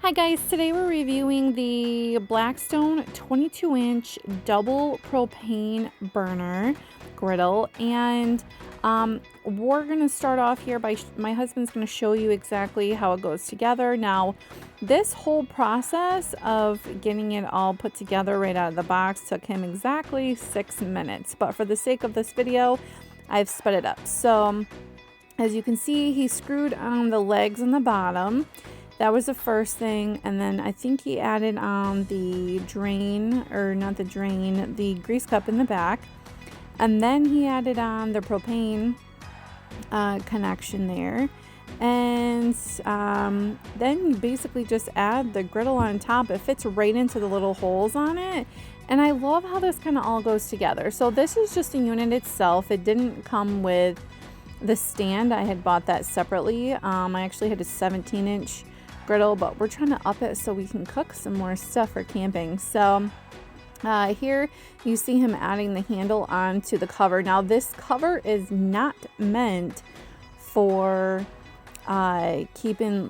Hi guys, today we're reviewing the Blackstone 22-inch double propane burner griddle, and we're going to start off here by my husband's going to show you exactly how it goes together. Now, this whole process of getting it all put together right out of the box took him exactly 6 minutes, but for the sake of this video, I've sped it up. So, as you can see, he screwed on the legs and the bottom. That was the first thing, and then I think he added on the drain, or not the drain, the grease cup in the back, and then he added on the propane connection there, and then you basically just add the griddle on top. It fits right into the little holes on it, and I love how this kind of all goes together. So this is just a unit itself. It didn't come with the stand. I had bought that separately. I actually had a 17-inch griddle, but we're trying to up it so we can cook some more stuff for camping. So here you see him adding the handle onto the cover. Now this cover is not meant for keeping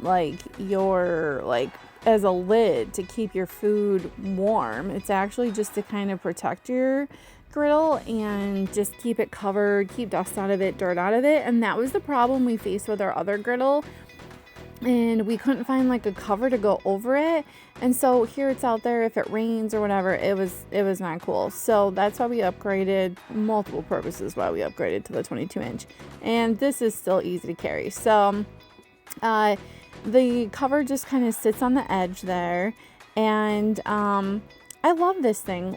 your as a lid to keep your food warm. It's actually just to kind of protect your griddle and just keep it covered, keep dust out of it, dirt out of it. And that was the problem we faced with our other griddle, and we couldn't find like a cover to go over it. And so here it's out there, if it rains or whatever, it was not cool. So that's why we upgraded, multiple purposes why we upgraded to the 22-inch, and this is still easy to carry. So the cover just kind of sits on the edge there, and I love this thing.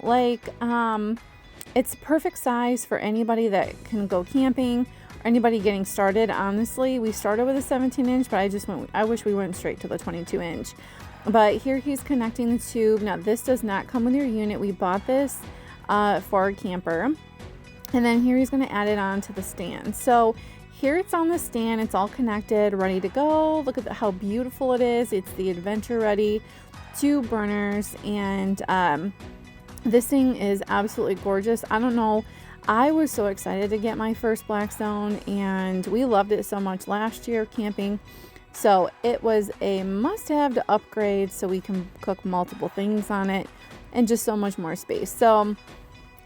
It's perfect size for anybody that can go camping, anybody getting started. Honestly, we started with a 17-inch, but I wish we went straight to the 22-inch. But here he's connecting the tube. Now this does not come with your unit. We bought this for a camper, and then here he's going to add it on to the stand. So here it's on the stand, it's all connected, ready to go. Look at how beautiful it is. It's the adventure ready 2 burners, and this thing is absolutely gorgeous. I don't know, I was so excited to get my first Blackstone, and we loved it so much last year camping. So it was a must-have to upgrade so we can cook multiple things on it, and just so much more space. So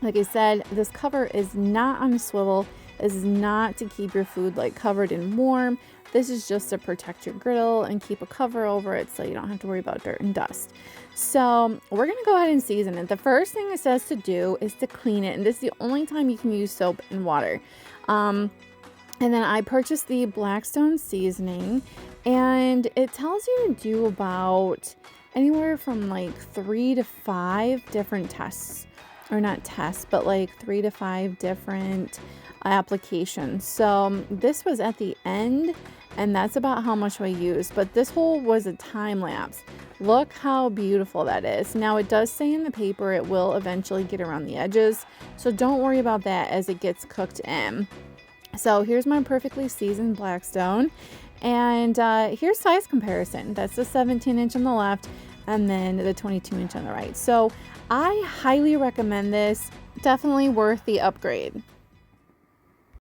like I said, this cover is not on a swivel. This is not to keep your food covered and warm. This is just to protect your griddle and keep a cover over it so you don't have to worry about dirt and dust. So we're going to go ahead and season it. The first thing it says to do is to clean it, and this is the only time you can use soap and water. And then I purchased the Blackstone seasoning, and it tells you to do about anywhere from 3 to 5 different tests, or not tests, but 3 to 5 different applications. So this was at the end, and that's about how much I used, but this whole was a time lapse. Look how beautiful that is. Now it does say in the paper it will eventually get around the edges, so don't worry about that as it gets cooked in. So here's my perfectly seasoned Blackstone, and here's size comparison. That's the 17-inch on the left, and then the 22-inch on the right. So I highly recommend this. Definitely worth the upgrade.